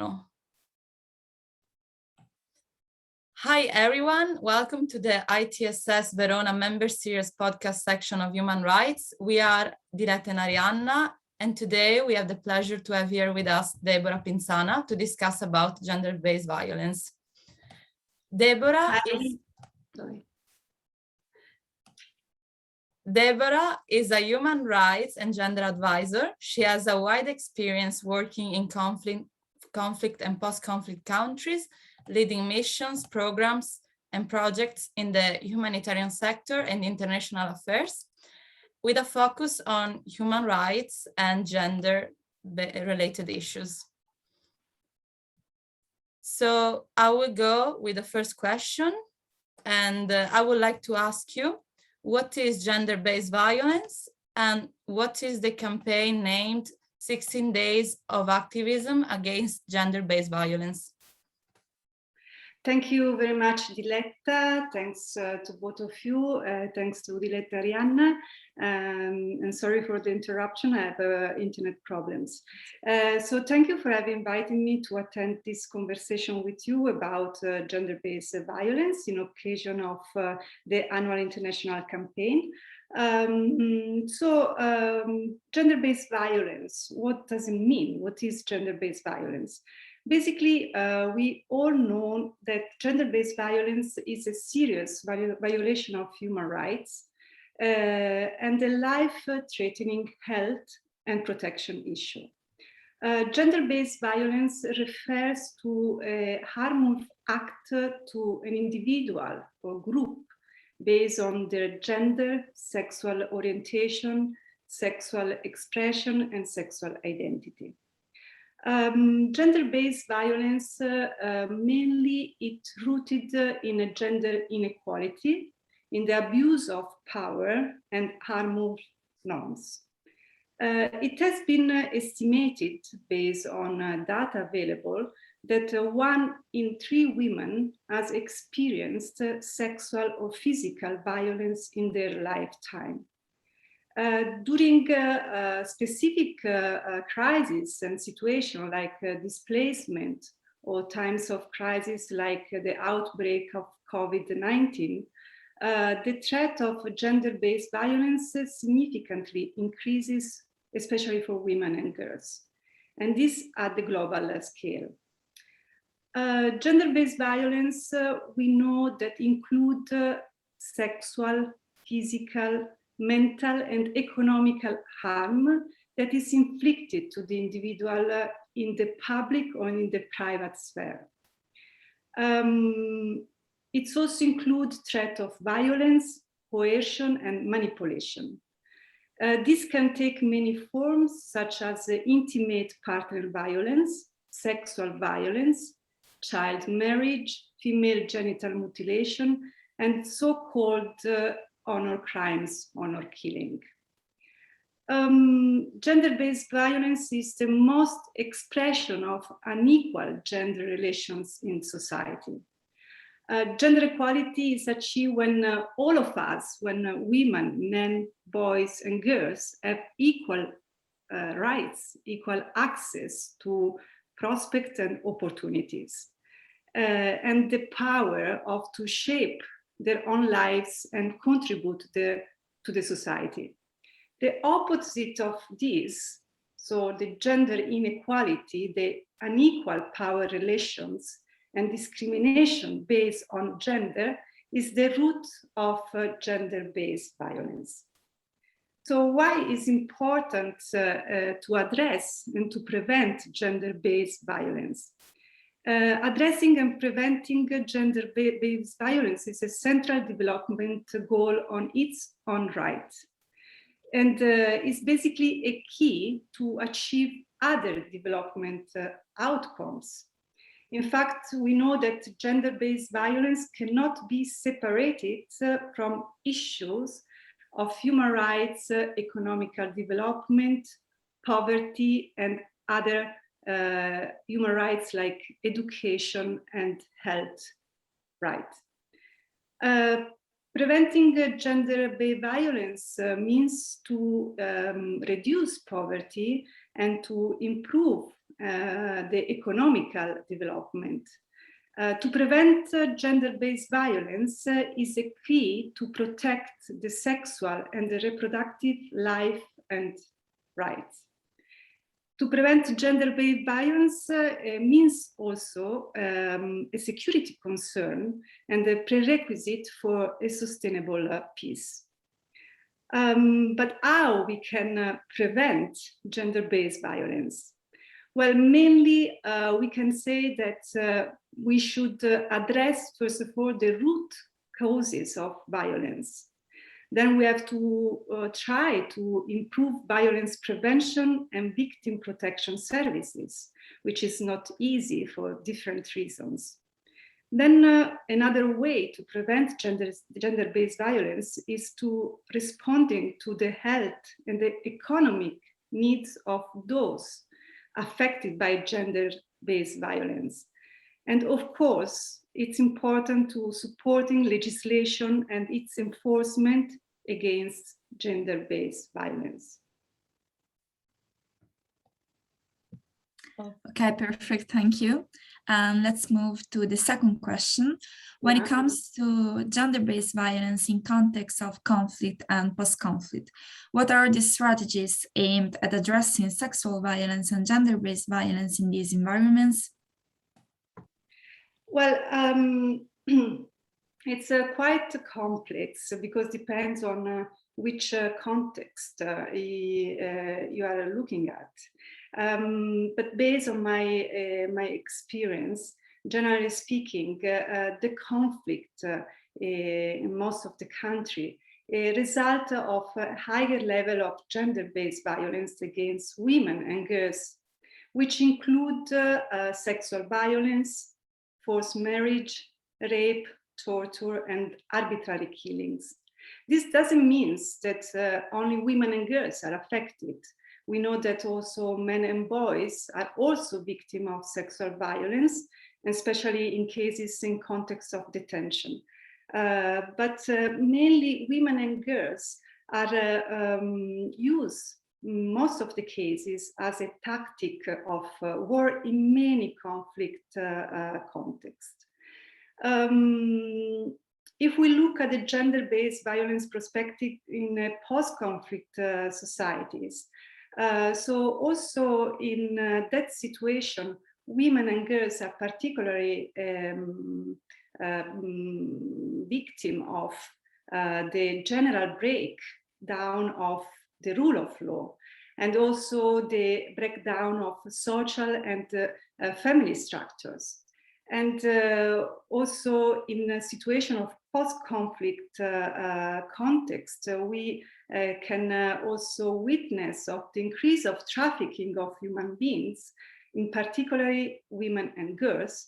No. Hi, everyone. Welcome to the ITSS Verona Member Series podcast section of Human Rights. We are Diletta and Arianna, and today we have the pleasure to have here with us Debora Pinzana to discuss about gender-based violence. Debora is a human rights and gender advisor. She has a wide experience working in conflict and post-conflict countries, leading missions, programs, and projects in the humanitarian sector and international affairs, with a focus on human rights and gender-related issues. So I will go with the first question, and I would like to ask you, what is gender-based violence, and what is the campaign named 16 Days of Activism Against Gender-Based Violence? Thank you very much, Diletta. Thanks to both of you. Thanks to Diletta, Arianna. And sorry for the interruption. I have internet problems. So thank you for having invited me to attend this conversation with you about gender-based violence in occasion of the annual international campaign. Gender-based violence, what does it mean? What is gender-based violence? Basically, we all know that gender-based violence is a serious violation of human rights and a life-threatening health and protection issue. Gender-based violence refers to a harmful act to an individual or group based on their gender, sexual orientation, sexual expression, and sexual identity. Gender-based violence, mainly it's rooted in a gender inequality, in the abuse of power and harmful norms. It has been estimated, based on data available, that 1 in 3 women has experienced sexual or physical violence in their lifetime. During specific crises and situations like displacement or times of crisis like the outbreak of COVID-19, the threat of gender-based violence significantly increases, especially for women and girls, and this at the global scale. Gender-based violence, we know that include sexual, physical, mental and economical harm that is inflicted to the individual in the public or in the private sphere. It also includes threat of violence, coercion, and manipulation. This can take many forms, such as intimate partner violence, sexual violence, child marriage, female genital mutilation, and so-called honor crimes, honor killing. Gender-based violence is the most expression of unequal gender relations in society. Gender equality is achieved when all of us, when women, men, boys, and girls have equal rights, equal access to prospects and opportunities, and the power to shape their own lives and contribute to the society. The opposite of this, so the gender inequality, the unequal power relations and discrimination based on gender, is the root of gender-based violence. So why is it important to address and to prevent gender-based violence? Addressing and preventing gender-based violence is a central development goal on its own right, and is basically a key to achieve other development outcomes. In fact, we know that gender-based violence cannot be separated from issues of human rights, economical development, poverty, and other human rights like education and health rights. Preventing gender-based violence means to reduce poverty and to improve the economical development. To prevent gender-based violence is a key to protect the sexual and the reproductive life and rights. To prevent gender-based violence means also a security concern and a prerequisite for a sustainable peace. But how we can prevent gender-based violence? Well, mainly we can say that we should address, first of all, the root causes of violence. Then we have to try to improve violence prevention and victim protection services, which is not easy for different reasons. Then another way to prevent gender-based violence is to responding to the health and the economic needs of those affected by gender-based violence. And of course, it's important to supporting legislation and its enforcement against gender-based violence. Okay, perfect, thank you. Let's move to the second question. When it comes to gender-based violence in context of conflict and post-conflict, what are the strategies aimed at addressing sexual violence and gender-based violence in these environments? Well, it's quite complex because it depends on which context you are looking at. But based on my experience, generally speaking, the conflict in most of the country a result of a higher level of gender-based violence against women and girls, which include sexual violence, forced marriage, rape, torture, and arbitrary killings. This doesn't mean that only women and girls are affected. We know that also men and boys are also victims of sexual violence, especially in cases in context of detention. But mainly women and girls are used most of the cases as a tactic of war in many conflict contexts. If we look at the gender-based violence perspective in post-conflict societies, so also in that situation, women and girls are particularly victim of the general breakdown of the rule of law, and also the breakdown of social and family structures. And also in a situation of post-conflict context, we can also witness of the increase of trafficking of human beings, in particularly women and girls,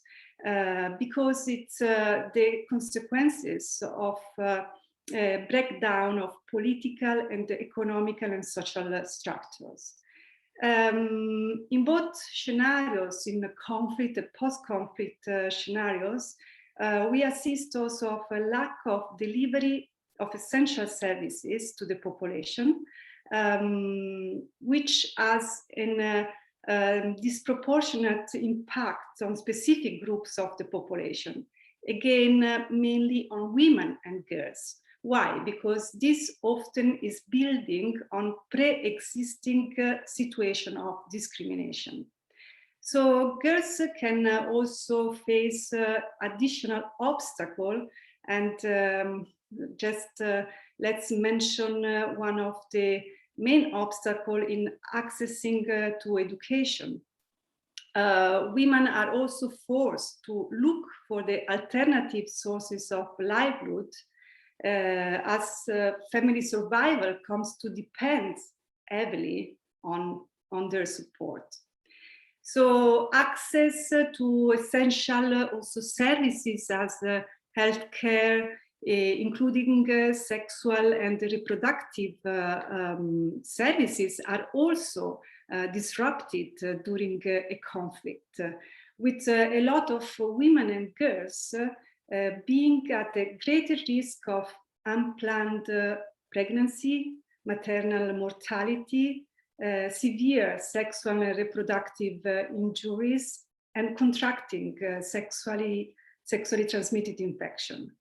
because it's the consequences of breakdown of political and economical and social structures. In both scenarios, in the conflict and post-conflict scenarios, we assist also of a lack of delivery of essential services to the population, which has a disproportionate impact on specific groups of the population. Again, mainly on women and girls. Why? Because this often is building on pre-existing situation of discrimination. So girls can also face additional obstacle, and let's mention one of the main obstacles in accessing to education. Women are also forced to look for the alternative sources of livelihood as family survival comes to depend heavily on their support. So access to essential also services as healthcare, including sexual and reproductive services, are also disrupted during a conflict, with a lot of women and girls being at a greater risk of unplanned pregnancy, maternal mortality, severe sexual and reproductive injuries, and contracting sexually transmitted infection,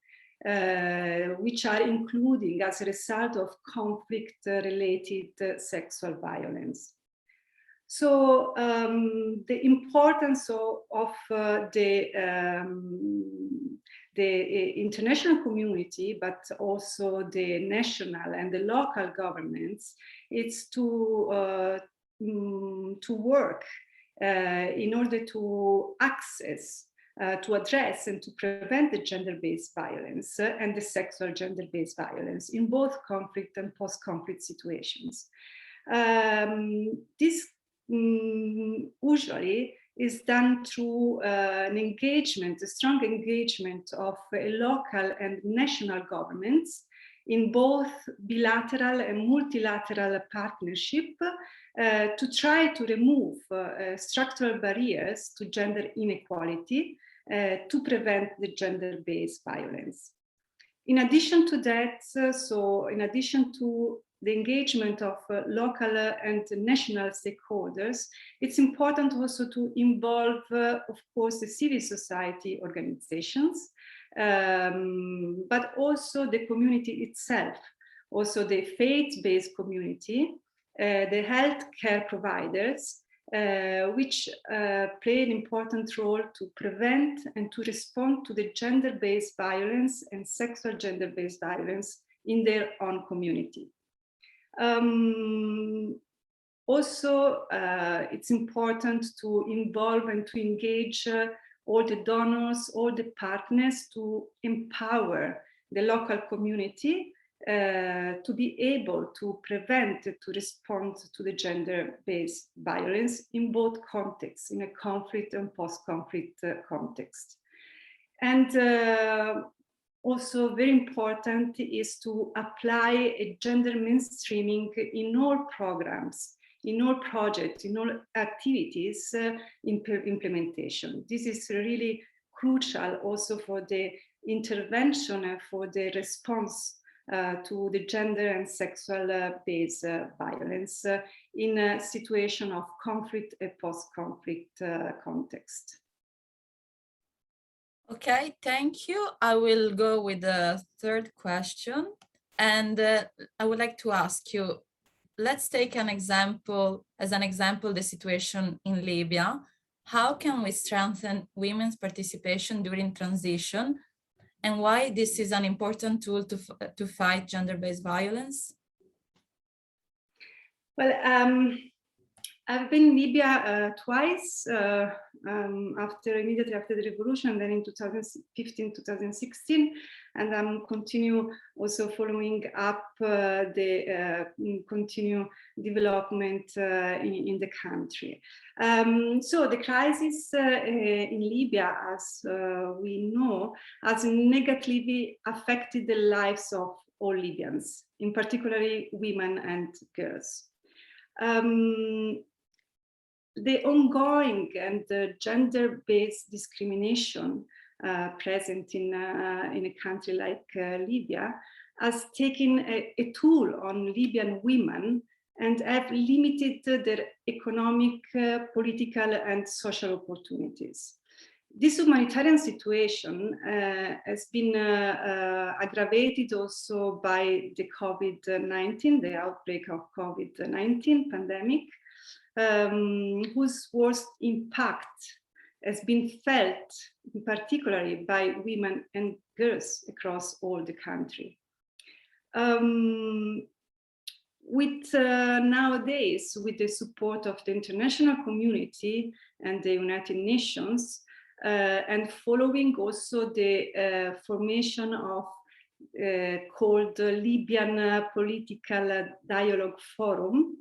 which are including as a result of conflict-related sexual violence. So the importance of the international community, but also the national and the local governments, is to work in order to access, to address and to prevent the gender-based violence and the sexual gender-based violence in both conflict and post-conflict situations. This usually is done through an engagement, a strong engagement of local and national governments in both bilateral and multilateral partnership to try to remove structural barriers to gender inequality to prevent the gender-based violence. In addition to that, in addition to the engagement of local and national stakeholders, it's important also to involve, of course, the civil society organizations, but also the community itself, also the faith-based community, the healthcare providers, which play an important role to prevent and to respond to the gender-based violence and sexual gender-based violence in their own community. Also, it's important to involve and to engage all the donors, all the partners to empower the local community to be able to prevent, to respond to the gender-based violence in both contexts, in a conflict and post-conflict context. And also very important is to apply a gender mainstreaming in all programs, in all projects, in all activities implementation. This is really crucial also for the intervention and for the response to the gender and sexual based violence in a situation of conflict and post-conflict context. Okay, thank you. I will go with the third question. And I would like to ask you, let's take an example, the situation in Libya. How can we strengthen women's participation during transition, and why this is an important tool to fight gender-based violence? Well, I've been in Libya twice, immediately after the revolution, then in 2015, 2016, and I'm continue also following up the continue development in the country. So the crisis in Libya, as we know, has negatively affected the lives of all Libyans, in particularly women and girls. The ongoing and gender-based discrimination present in a country like Libya has taken a toll on Libyan women and have limited their economic, political and social opportunities. This humanitarian situation has been aggravated also by the COVID-19, the outbreak of COVID-19 pandemic, whose worst impact has been felt particularly by women and girls across all the country. Nowadays, with the support of the international community and the United Nations, and following also the formation of called Libyan Political Dialogue Forum,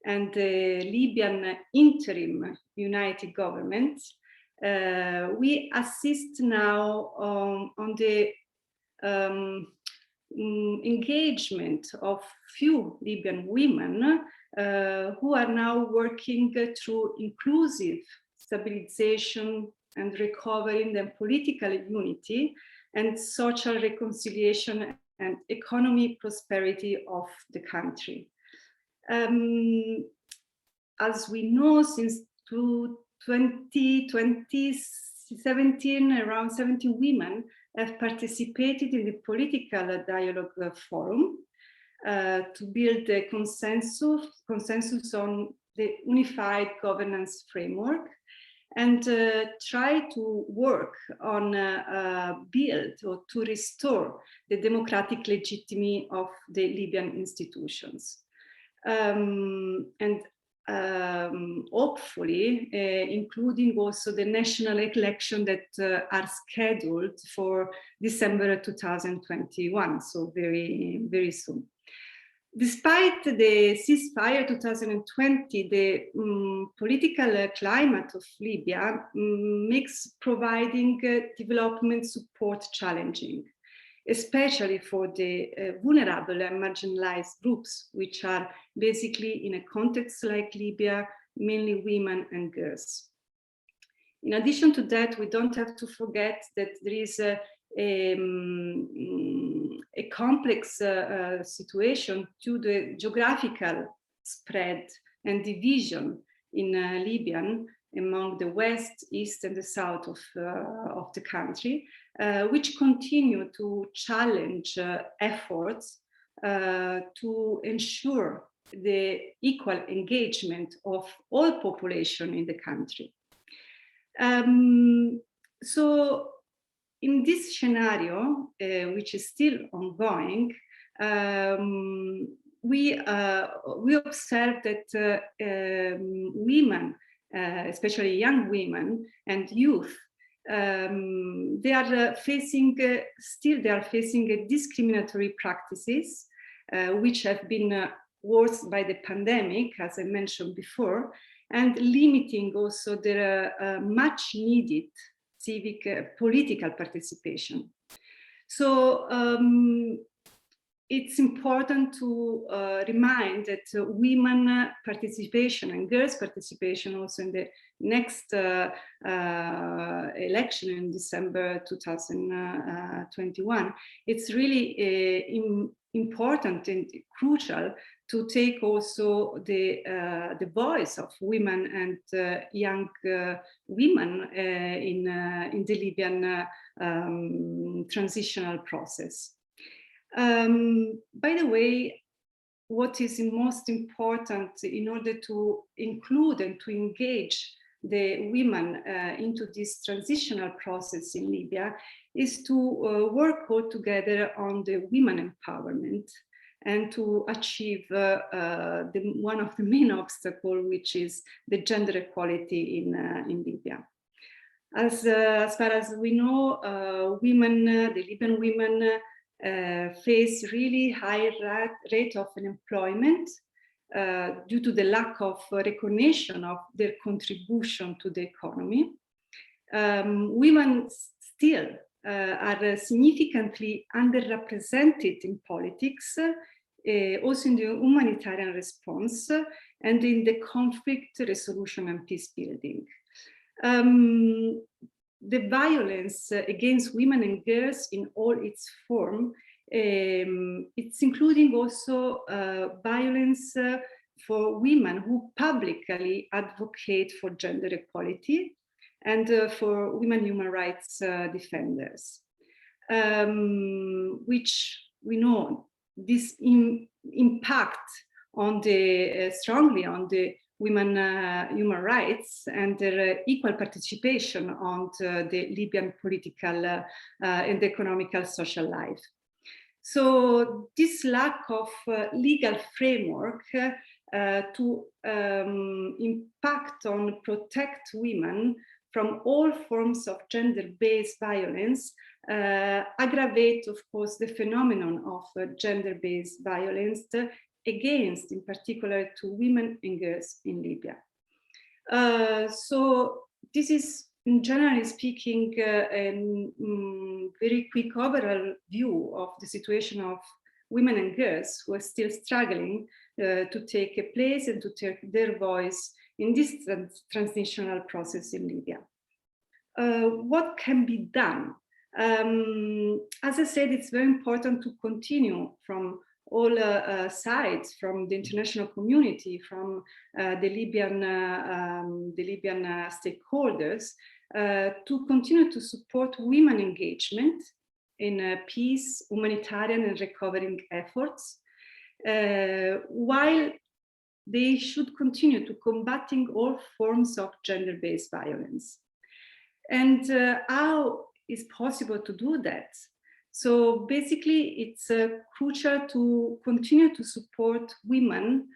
and the Libyan interim united government, we assist now on the engagement of few Libyan women who are now working through inclusive stabilization and recovering the political unity and social reconciliation and economic prosperity of the country. as we know, since 2017, around 70 women have participated in the political dialogue forum to build a consensus on the unified governance framework, and try to work on build or to restore the democratic legitimacy of the Libyan institutions. Hopefully, including also the national election that are scheduled for December 2021, so very, very soon. Despite the ceasefire 2020, the political climate of Libya makes providing development support challenging, especially for the vulnerable and marginalized groups, which are basically, in a context like Libya, mainly women and girls. In addition to that, we don't have to forget that there is a complex situation to the geographical spread and division in Libya among the west, east, and the south of the country, which continue to challenge efforts to ensure the equal engagement of all population in the country. So in this scenario, which is still ongoing, we observe that women, especially young women and youth, they are facing discriminatory practices, which have been worsened by the pandemic, as I mentioned before, and limiting also their much needed civic political participation. So it's important to remind that women participation and girls participation also in the next election in December 2021, it's really important and crucial to take also the voice of women and young women in the Libyan transitional process. By the way, what is most important in order to include and to engage the women into this transitional process in Libya is to work all together on the women empowerment and to achieve one of the main obstacles, which is the gender equality in Libya. As far as we know, the Libyan women face really high rate of unemployment due to the lack of recognition of their contribution to the economy. Women still are significantly underrepresented in politics, also in the humanitarian response and in the conflict resolution and peace building. The violence against women and girls in all its form, it's including also violence for women who publicly advocate for gender equality and for women human rights defenders, which we know this impact on the strongly on the women human rights and their equal participation on the Libyan political and economical social life. So this lack of legal framework to impact on protect women from all forms of gender-based violence aggravate, of course, the phenomenon of gender-based violence against, in particular, to women and girls in Libya. So this is, generally speaking, a very quick overall view of the situation of women and girls who are still struggling to take a place and to take their voice in this transitional process in Libya. What can be done? As I said, it's very important to continue from sides, from the international community, from the Libyan stakeholders, to continue to support women engagement in peace, humanitarian and recovering efforts, while they should continue to combating all forms of gender-based violence. And how is possible to do that? So basically, it's crucial to continue to support women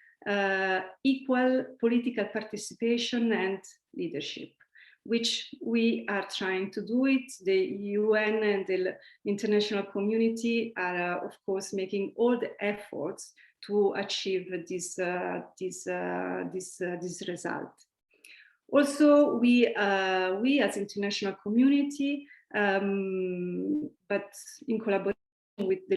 equal political participation and leadership, which we are trying to do it. The UN and the international community are, of course, making all the efforts to achieve this result. Also, we as international community, but in collaboration with the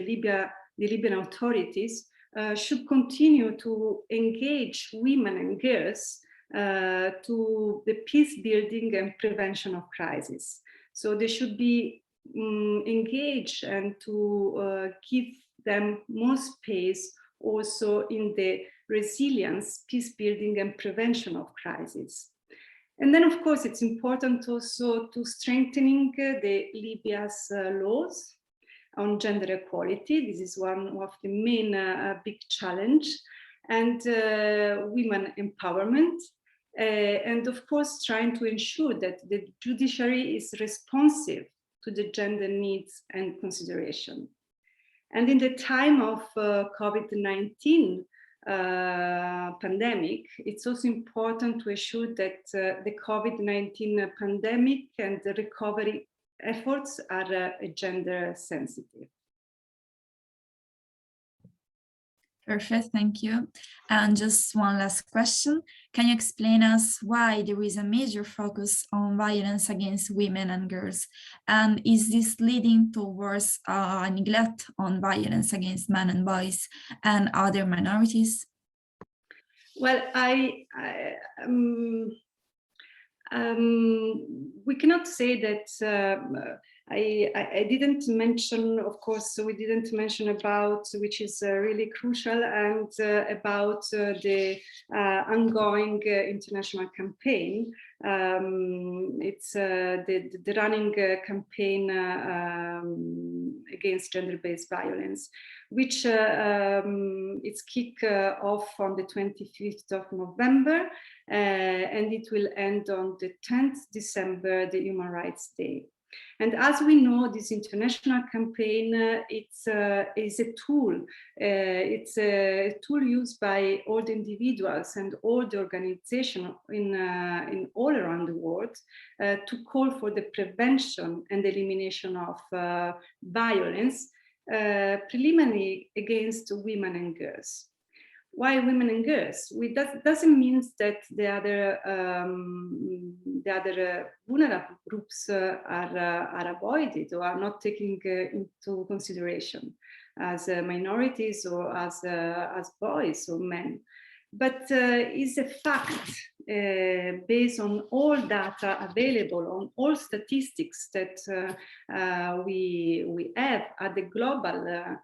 Libyan authorities, should continue to engage women and girls to the peace building and prevention of crisis. So they should be engaged and to give them more space also in the resilience, peace building and prevention of crisis. And then, of course, it's important also to strengthening the Libya's laws on gender equality. This is one of the main big challenge, and women empowerment. And of course, trying to ensure that the judiciary is responsive to the gender needs and consideration. And in the time of COVID-19 pandemic, it's also important to ensure that the COVID-19 pandemic and the recovery efforts are gender sensitive. Perfect, thank you. And just one last question. Can you explain us why there is a major focus on violence against women and girls? And is this leading towards a neglect on violence against men and boys and other minorities? Well, we cannot say that I didn't mention, of course, we didn't mention about, which is really crucial, and about the ongoing international campaign. It's the running campaign against gender-based violence, which it's kicked off on the 25th of November, and it will end on the 10th December, the Human Rights Day. And as we know, this international campaign is a tool. It's a tool used by all the individuals and all the organizations in all around the world to call for the prevention and elimination of violence, preliminary against women and girls. Why women and girls? That doesn't mean that the other vulnerable groups are avoided or are not taken into consideration as minorities or as boys or men. But it's a fact based on all data available, on all statistics that we have at the global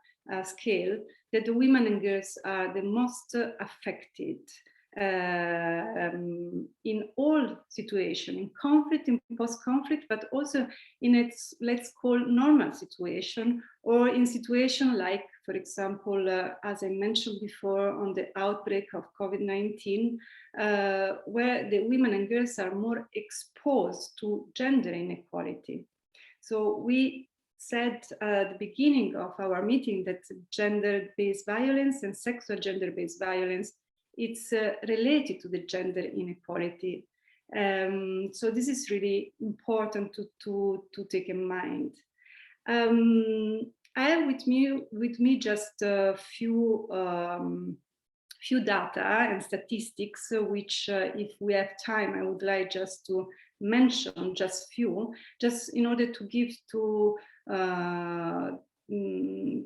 scale, that the women and girls are the most affected in all situations, in conflict, in post-conflict, but also in its, let's call, normal situation, or in situation like, for example, as I mentioned before, on the outbreak of COVID-19, where the women and girls are more exposed to gender inequality. So we said at the beginning of our meeting that gender-based violence and sexual gender-based violence, it's related to the gender inequality. So this is really important to take in mind. I have with me just a few data and statistics, which if we have time, I would like just to mention just few, just in order to give to an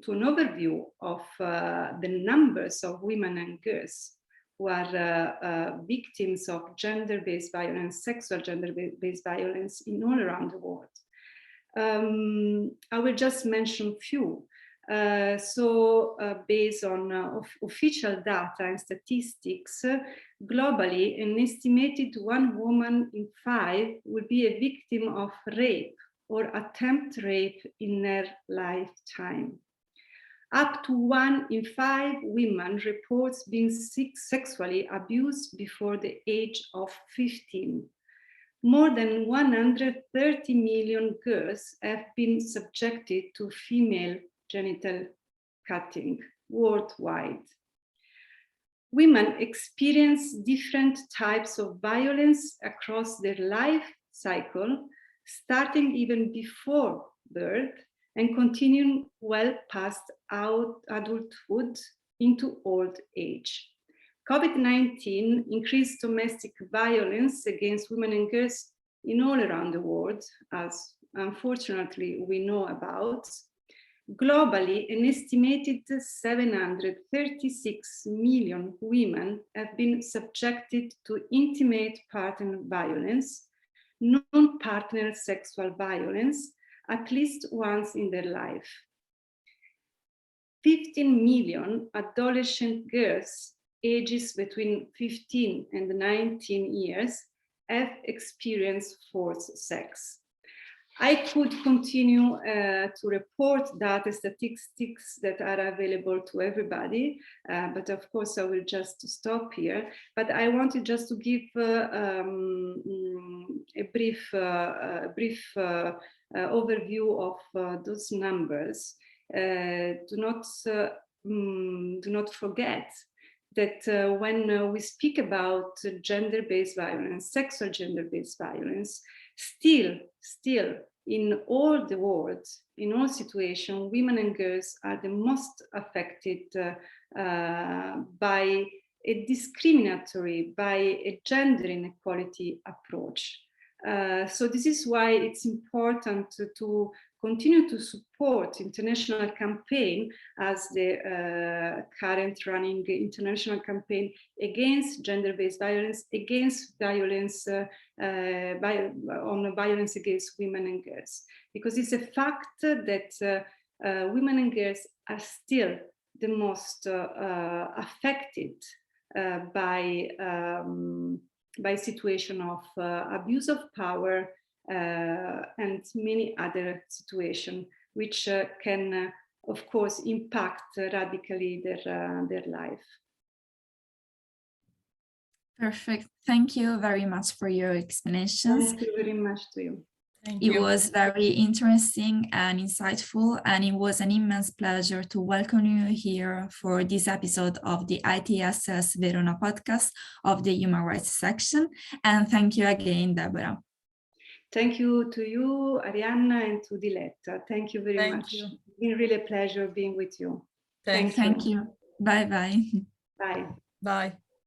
overview of the numbers of women and girls who are victims of gender-based violence, sexual gender-based violence in all around the world. I will just mention few. Based on official data and statistics, globally, an estimated 1 woman in 5 will be a victim of rape or attempt rape in their lifetime. Up to 1 in 5 women reports being sexually abused before the age of 15. More than 130 million girls have been subjected to female genital cutting worldwide. Women experience different types of violence across their life cycle, starting even before birth and continuing well past adulthood into old age. COVID-19 increased domestic violence against women and girls in all around the world, as unfortunately we know about. Globally, an estimated 736 million women have been subjected to intimate partner violence, non-partner sexual violence, at least once in their life. 15 million adolescent girls ages between 15 and 19 years have experienced forced sex. I could continue to report data statistics that are available to everybody, but of course I will just stop here. But I wanted just to give a brief overview of those numbers. Do not forget that when we speak about gender-based violence, sexual gender-based violence, still in all the world, in all situations, women and girls are the most affected by a discriminatory, by a gender inequality approach. So this is why it's important to continue to support international campaign as the current running international campaign against gender-based violence, against violence on violence against women and girls, because it's a fact that women and girls are still the most affected by situation of abuse of power and many other situations which can, of course, impact radically their life. Perfect. Thank you very much for your explanations. Thank you very much to you. It was very interesting and insightful, and it was an immense pleasure to welcome you here for this episode of the ITSS Verona podcast of the Human Rights section. And thank you again, Debora. Thank you to you, Arianna, and to Diletta. Thank you very much. It's been really a pleasure being with you. Thank you. Bye-bye. Bye. Bye.